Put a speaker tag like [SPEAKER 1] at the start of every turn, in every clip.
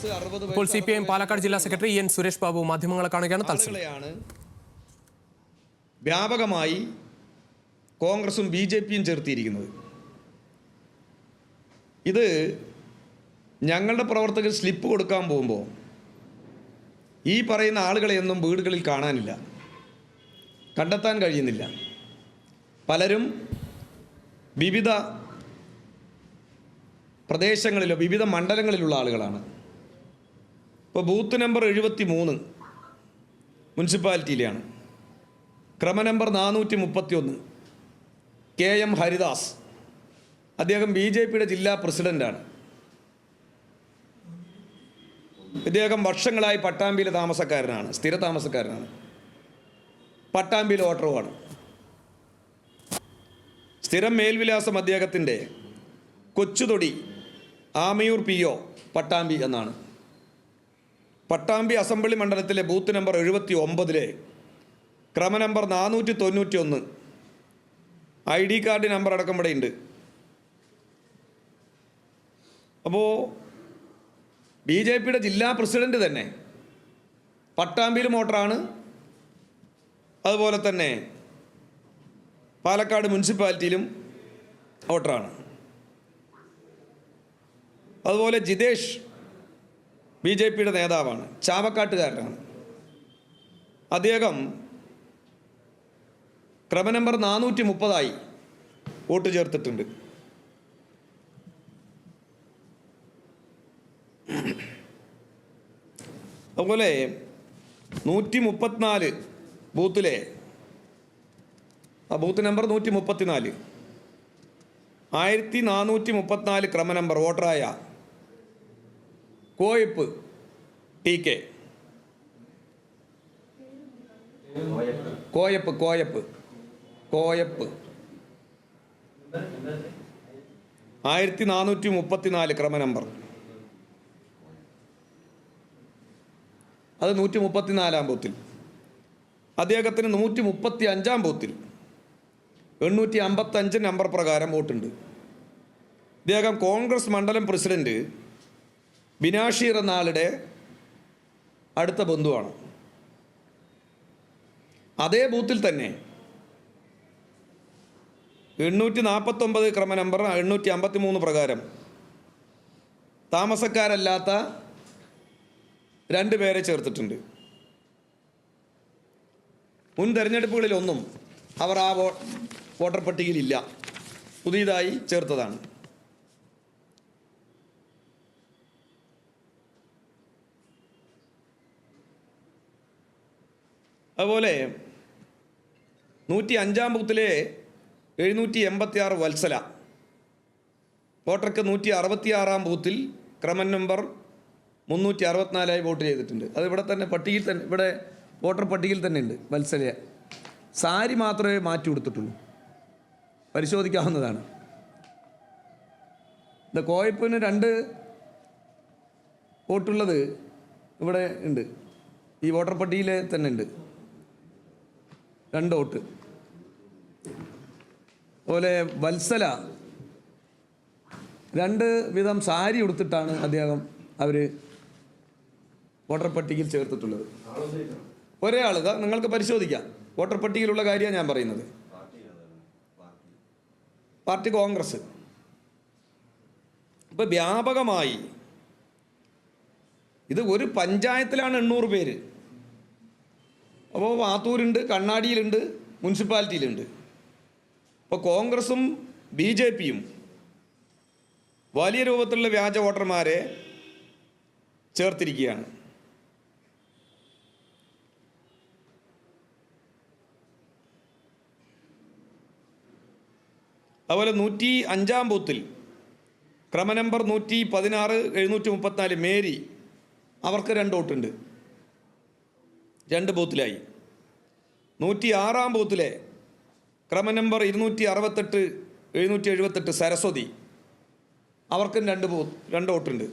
[SPEAKER 1] ഇപ്പോൾ CPIM പാലക്കാട് ജില്ലാ secretary N Suresh Babu മാധ്യമങ്ങളെ കാണുകയാണ്.
[SPEAKER 2] തത്സമയാണ് വ്യാപകമായി കോൺഗ്രസും BJPയും ചേർത്തിയിരിക്കുന്നത്. ഇത് ഞങ്ങളുടെ പ്രവർത്തകർ സ്ലിപ്പ് കൊടുക്കാൻ പോകുമ്പോൾ ഈ പറയുന്ന ആളുകളെയൊന്നും വീടുകളിൽ കാണാനില്ല, കണ്ടെത്താൻ കഴിയുന്നില്ല. പലരും വിവിധ പ്രദേശങ്ങളിലോ വിവിധ മണ്ഡലങ്ങളിലുള്ള ആളുകളാണ്. ഇപ്പോൾ ബൂത്ത് നമ്പർ 73 മുനിസിപ്പാലിറ്റിയിലെയാണ്. ക്രമ നമ്പർ 431 KM ഹരിദാസ്, അദ്ദേഹം BJPയുടെ ജില്ലാ പ്രസിഡൻ്റാണ്. ഇദ്ദേഹം വർഷങ്ങളായി പട്ടാമ്പിയിലെ താമസക്കാരനാണ്, സ്ഥിര താമസക്കാരനാണ്. പട്ടാമ്പിയിൽ വോട്ടറുമാണ്. സ്ഥിരം മേൽവിലാസം അദ്ദേഹത്തിൻ്റെ കൊച്ചുതൊടി ആമയൂർ PO പട്ടാമ്പി എന്നാണ്. പട്ടാമ്പി അസംബ്ലി മണ്ഡലത്തിലെ ബൂത്ത് നമ്പർ 79 ക്രമ നമ്പർ 491 ID കാർഡ് നമ്പർ അടക്കം ഇവിടെ ഉണ്ട്. അപ്പോൾ BJPയുടെ ജില്ലാ പ്രസിഡന്റ് തന്നെ പട്ടാമ്പിയിലും വോട്ടറാണ്, അതുപോലെ തന്നെ പാലക്കാട് മുനിസിപ്പാലിറ്റിയിലും വോട്ടറാണ്. അതുപോലെ ജിതേഷ് BJPയുടെ നേതാവാണ്, ചാവക്കാട്ടുകാരനാണ്. അദ്ദേഹം ക്രമ നമ്പർ 430 വോട്ട് ചേർത്തിട്ടുണ്ട്. അതുപോലെ 134 ബൂത്തിലെ ബൂത്ത് നമ്പർ 134 1434 ക്രമ നമ്പർ വോട്ടറായ കോയപ്പ് TK, കോയപ്പ് 1434 ക്രമ നമ്പർ, അത് 134 ബൂത്തിൽ. അദ്ദേഹത്തിന് 135 ബൂത്തിൽ 855 നമ്പർ പ്രകാരം വോട്ടുണ്ട്. ഇദ്ദേഹം കോൺഗ്രസ് മണ്ഡലം പ്രസിഡന്റ് ബിനാഷീർ എന്ന ആളുടെ അടുത്ത ബന്ധുവാണ്. അതേ ബൂത്തിൽ തന്നെ 849 ക്രമ നമ്പർ 853 പ്രകാരം താമസക്കാരല്ലാത്ത 2 പേരെ ചേർത്തിട്ടുണ്ട്. മുൻ തെരഞ്ഞെടുപ്പുകളിലൊന്നും അവർ ആ വോട്ടർ പട്ടികയിലില്ല, പുതിയതായി ചേർത്തതാണ്. അതുപോലെ 105 ബൂത്തിലെ 786 വത്സല വോട്ടർക്ക് 166 ബൂത്തിൽ ക്രമ നമ്പർ 364 വോട്ട് ചെയ്തിട്ടുണ്ട്. അത് ഇവിടെ തന്നെ പട്ടികയിൽ തന്നെ, ഇവിടെ വോട്ടർ പട്ടികയിൽ തന്നെ ഉണ്ട് വത്സല. സാരി മാത്രമേ മാറ്റി കൊടുത്തിട്ടുള്ളൂ, പരിശോധിക്കാവുന്നതാണ്. കോയപ്പിന് 2 വോട്ടുള്ളത് ഇവിടെ ഉണ്ട്, ഈ വോട്ടർ പട്ടികയിൽ തന്നെ ഉണ്ട് 2 വോട്ട്. അതുപോലെ വത്സല 2 വിധം സാരി ഉടുത്തിട്ടാണ് അവർ വോട്ടർ പട്ടികയിൽ ചേർത്തിട്ടുള്ളത്. ഒരേ ആൾ, നിങ്ങൾക്ക് പരിശോധിക്കാം, വോട്ടർ പട്ടികയിലുള്ള കാര്യമാണ് ഞാൻ പറയുന്നത്. പാർട്ടി കോൺഗ്രസ്. ഇപ്പോൾ വ്യാപകമായി ഇത് ഒരു പഞ്ചായത്തിലാണ് 800 പേര്. അപ്പോൾ വാത്തൂരുണ്ട്, കണ്ണാടിയിലുണ്ട്, മുനിസിപ്പാലിറ്റിയിലുണ്ട്. അപ്പോൾ കോൺഗ്രസും BJPയും വലിയ രൂപത്തിലുള്ള വ്യാജ വോട്ടർമാരെ ചേർത്തിരിക്കുകയാണ്. അതുപോലെ 105 ബൂത്തിൽ ക്രമ നമ്പർ 116 734 മേരി, അവർക്ക് 2 വോട്ടുണ്ട്, 2 ബൂത്തിലായി. 106 ബൂത്തിലെ ക്രമ നമ്പർ 268 778 സരസ്വതി, അവർക്കും 2 വോട്ടുണ്ട്.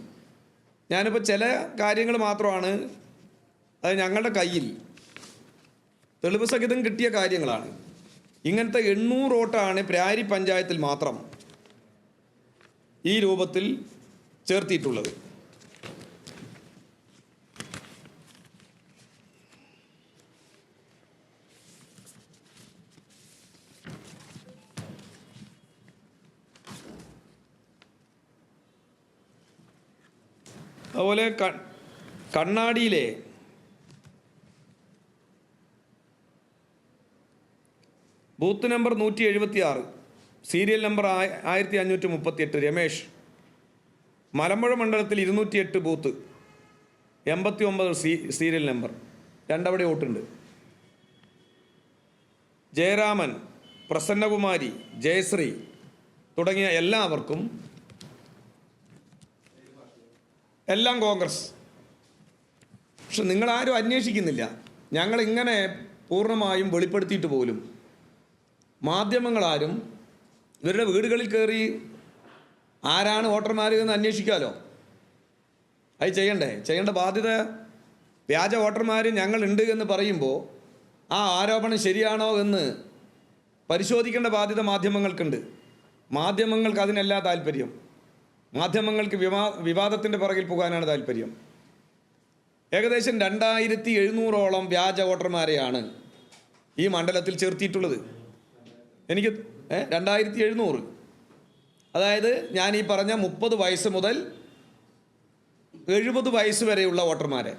[SPEAKER 2] ഞാനിപ്പോൾ ചില കാര്യങ്ങൾ മാത്രമാണ്, അത് ഞങ്ങളുടെ കയ്യിൽ തെളിവ് സഹിതം കിട്ടിയ കാര്യങ്ങളാണ്. ഇങ്ങനത്തെ 800 വോട്ടാണ് പ്രാരി പഞ്ചായത്തിൽ മാത്രം ഈ രൂപത്തിൽ ചേർത്തിയിട്ടുള്ളത്. അതുപോലെ കണ്ണാടിയിലെ booth number 176, serial number 1538, Ramesh. Malampuzha മണ്ഡലത്തിൽ 208 ബൂത്ത്, 89 സീരിയൽ നമ്പർ, രണ്ടവിടെ വോട്ടുണ്ട്. ജയരാമൻ, പ്രസന്നകുമാരി, ജയശ്രീ തുടങ്ങിയ എല്ലാവർക്കും എല്ലാം കോൺഗ്രസ്. പക്ഷെ നിങ്ങളാരും അന്വേഷിക്കുന്നില്ല. ഞങ്ങളിങ്ങനെ പൂർണ്ണമായും വെളിപ്പെടുത്തിയിട്ട് പോലും മാധ്യമങ്ങളാരും ഇവരുടെ വീടുകളിൽ കയറി ആരാണ് വോട്ടർമാർ എന്ന് അന്വേഷിക്കാമല്ലോ. അത് ചെയ്യേണ്ട ബാധ്യത. വ്യാജ വോട്ടർമാർ ഞങ്ങളുണ്ട് എന്ന് പറയുമ്പോൾ ആ ആരോപണം ശരിയാണോ എന്ന് പരിശോധിക്കേണ്ട ബാധ്യത മാധ്യമങ്ങൾക്കുണ്ട്. മാധ്യമങ്ങൾക്ക് അതിനല്ല താല്പര്യം. മാധ്യമങ്ങൾക്ക് വിവാദത്തിൻ്റെ പുറകിൽ പോകാനാണ് താല്പര്യം. ഏകദേശം 2700ഓളം വ്യാജ വോട്ടർമാരെയാണ് ഈ മണ്ഡലത്തിൽ ചേർത്തിയിട്ടുള്ളത്. എനിക്ക് 2700, അതായത് ഞാൻ ഈ പറഞ്ഞ 30 വയസ്സ് മുതൽ 70 വയസ്സ് വരെയുള്ള വോട്ടർമാരെ,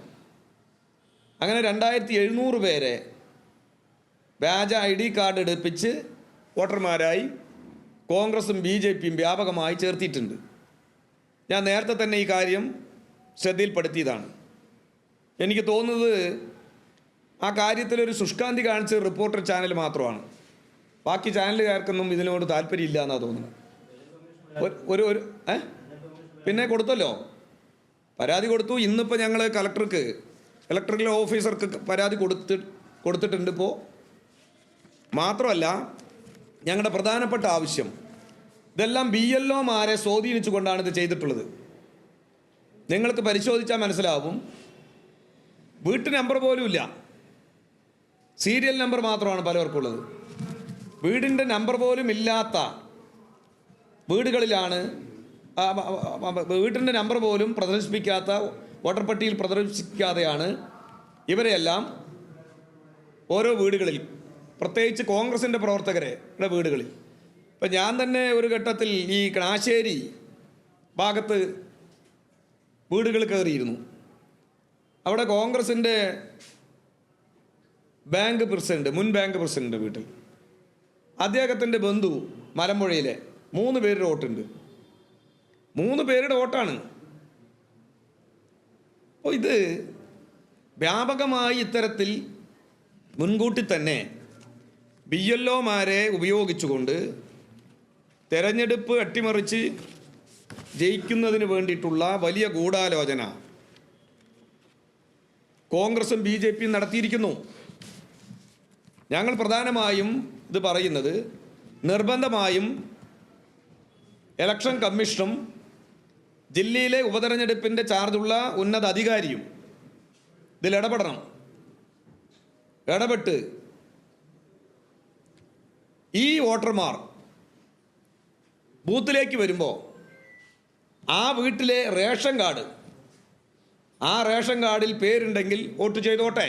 [SPEAKER 2] അങ്ങനെ 2700 പേരെ വ്യാജ ID കാർഡ് എടുപ്പിച്ച് വോട്ടർമാരായി കോൺഗ്രസും BJPയും വ്യാപകമായി ചേർത്തിയിട്ടുണ്ട്. ഞാൻ നേരത്തെ തന്നെ ഈ കാര്യം ശ്രദ്ധയിൽപ്പെടുത്തിയതാണ്. എനിക്ക് തോന്നുന്നത് ആ കാര്യത്തിലൊരു ശുഷ്കാന്തി കാണിച്ച റിപ്പോർട്ടർ ചാനൽ മാത്രമാണ്. ബാക്കി ചാനലുകാർക്കൊന്നും ഇതിനോട് താല്പര്യമില്ല എന്നാണ് തോന്നുന്നത്. ഒരു പിന്നെ കൊടുത്തല്ലോ, പരാതി കൊടുത്തു. ഇന്നിപ്പോൾ ഞങ്ങൾ ഇലക്ട്രിക്കൽ ഓഫീസർക്ക് പരാതി കൊടുത്തിട്ടുണ്ട്. ഇപ്പോൾ മാത്രമല്ല, ഞങ്ങളുടെ പ്രധാനപ്പെട്ട ആവശ്യം, ഇതെല്ലാം BLOമാരെ സ്വാധീനിച്ചുകൊണ്ടാണ് ഇത് ചെയ്തിട്ടുള്ളത്. നിങ്ങൾക്ക് പരിശോധിച്ചാൽ മനസ്സിലാവും. വീട്ടു നമ്പർ പോലും ഇല്ല, സീരിയൽ നമ്പർ മാത്രമാണ് പലർക്കുള്ളത്. വീടിൻ്റെ നമ്പർ പോലും ഇല്ലാത്ത വീടുകളിലാണ്, വീട്ടിൻ്റെ നമ്പർ പോലും പ്രദർശിപ്പിക്കാത്ത, വോട്ടർ പട്ടികയിൽ പ്രദർശിപ്പിക്കാതെയാണ് ഇവരെയെല്ലാം ഓരോ വീടുകളിൽ, പ്രത്യേകിച്ച് കോൺഗ്രസിൻ്റെ പ്രവർത്തകരുടെ വീടുകളിൽ. ഇപ്പം ഞാൻ തന്നെ ഒരു ഘട്ടത്തിൽ ഈ കണാശ്ശേരി ഭാഗത്ത് വീടുകൾ കയറിയിരുന്നു. അവിടെ കോൺഗ്രസിൻ്റെ മുൻ ബാങ്ക് പ്രസിഡന്റ് വീട്ടിൽ അദ്ദേഹത്തിൻ്റെ ബന്ധു മലമ്പുഴയിലെ 3 പേരുടെ വോട്ടുണ്ട്. 3 പേരുടെ വോട്ടാണ്. അപ്പോൾ ഇത് വ്യാപകമായി ഇത്തരത്തിൽ മുൻകൂട്ടി തന്നെ BLOമാരെ ഉപയോഗിച്ചുകൊണ്ട് തെരഞ്ഞെടുപ്പ് അട്ടിമറിച്ച് ജയിക്കുന്നതിന് വേണ്ടിയിട്ടുള്ള വലിയ ഗൂഢാലോചന കോൺഗ്രസും BJPയും നടത്തിയിരിക്കുന്നു. ഞങ്ങൾ പ്രധാനമായും ഇത് പറയുന്നത്, നിർബന്ധമായും ഇലക്ഷൻ കമ്മീഷനും ജില്ലയിലെ ഉപതെരഞ്ഞെടുപ്പിൻ്റെ ചാർജുള്ള ഉന്നത അധികാരിയും ഇതിൽ ഇടപെട്ട് ഈ വോട്ടർമാർ ബൂത്തിലേക്ക് വരുമ്പോൾ ആ വീട്ടിലെ റേഷൻ കാർഡിൽ പേരുണ്ടെങ്കിൽ വോട്ട് ചെയ്തോട്ടെ.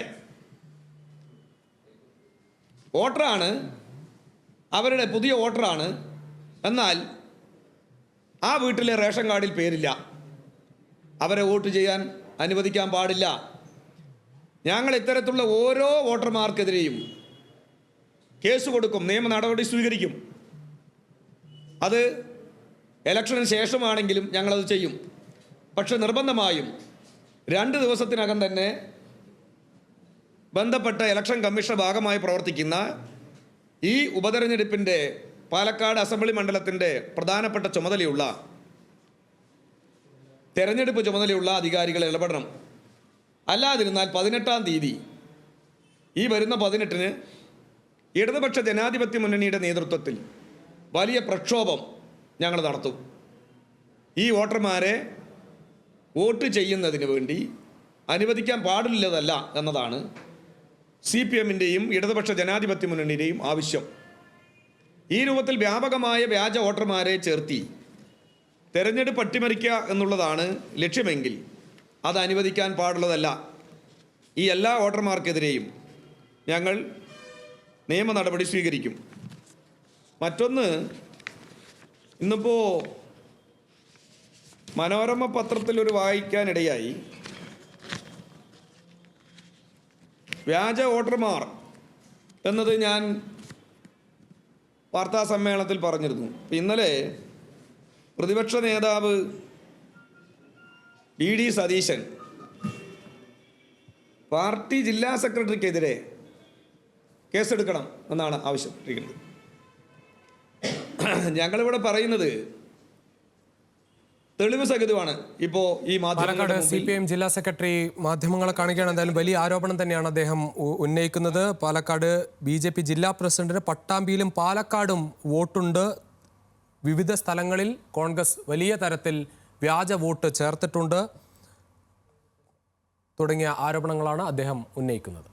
[SPEAKER 2] വോട്ടറാണ്, അവരുടെ പുതിയ വോട്ടറാണ്. എന്നാൽ ആ വീട്ടിലെ റേഷൻ കാർഡിൽ പേരില്ല, അവരെ വോട്ട് ചെയ്യാൻ അനുവദിക്കാൻ പാടില്ല. ഞങ്ങൾ ഇത്തരത്തിലുള്ള ഓരോ വോട്ടർമാർക്കെതിരെയും കേസ് കൊടുക്കും, നിയമ നടപടി സ്വീകരിക്കും. അത് ഇലക്ഷന് ശേഷമാണെങ്കിലും ഞങ്ങളത് ചെയ്യും. പക്ഷെ നിർബന്ധമായും 2 ദിവസത്തിനകം തന്നെ ബന്ധപ്പെട്ട ഇലക്ഷൻ കമ്മീഷൻ ഭാഗമായി പ്രവർത്തിക്കുന്ന ഈ ഉപതെരഞ്ഞെടുപ്പിൻ്റെ പാലക്കാട് അസംബ്ലി മണ്ഡലത്തിൻ്റെ പ്രധാനപ്പെട്ട തെരഞ്ഞെടുപ്പ് ചുമതലയുള്ള അധികാരികൾ ഇടപെടണം. അല്ലാതിരുന്നാൽ 18-ാം തീയതി, ഈ വരുന്ന 18-ന് ഇടതുപക്ഷ ജനാധിപത്യ മുന്നണിയുടെ നേതൃത്വത്തിൽ വലിയ പ്രക്ഷോഭം ഞങ്ങൾ നടത്തും. ഈ വോട്ടർമാരെ വോട്ട് ചെയ്യുന്നതിന് വേണ്ടി അനുവദിക്കാൻ പാടില്ലതല്ല എന്നതാണ് CPMൻ്റെയും ഇടതുപക്ഷ ജനാധിപത്യ മുന്നണിയുടെയും ആവശ്യം. ഈ രൂപത്തിൽ വ്യാപകമായ വ്യാജ വോട്ടർമാരെ ചേർത്തി തെരഞ്ഞെടുപ്പ് അട്ടിമറിക്കുക എന്നുള്ളതാണ് ലക്ഷ്യമെങ്കിൽ അത് അനുവദിക്കാൻ പാടുള്ളതല്ല. ഈ എല്ലാ വോട്ടർമാർക്കെതിരെയും ഞങ്ങൾ നിയമ നടപടി സ്വീകരിക്കും. മറ്റൊന്ന്, ഇന്നിപ്പോൾ മനോരമ പത്രത്തിൽ ഒരു വായിക്കാനിടയായി, വ്യാജ വോട്ടർമാർ എന്നത് ഞാൻ വാർത്താ സമ്മേളനത്തിൽ പറഞ്ഞിരുന്നു. ഇന്നലെ പ്രതിപക്ഷ നേതാവ് DD സതീശൻ പാർട്ടി ജില്ലാ സെക്രട്ടറിക്കെതിരെ കേസെടുക്കണം എന്നാണ് ആവശ്യപ്പെട്ടിരിക്കുന്നത്. ഞങ്ങളിവിടെ പറയുന്നത് തെളിവ് സഹിതമാണ്. ഇപ്പോൾ ഈ
[SPEAKER 1] പാലക്കാട് CPIM ജില്ലാ സെക്രട്ടറി മാധ്യമങ്ങളെ കാണുകയാണ്. എന്തായാലും വലിയ ആരോപണം തന്നെയാണ് അദ്ദേഹം ഉന്നയിക്കുന്നത്. പാലക്കാട് BJP ജില്ലാ പ്രസിഡന്റിന് പട്ടാമ്പിയിലും പാലക്കാടും വോട്ടുണ്ട്. വിവിധ സ്ഥലങ്ങളിൽ കോൺഗ്രസ് വലിയ തരത്തിൽ വ്യാജ വോട്ട് ചേർത്തിട്ടുണ്ട് തുടങ്ങിയ ആരോപണങ്ങളാണ് അദ്ദേഹം ഉന്നയിക്കുന്നത്.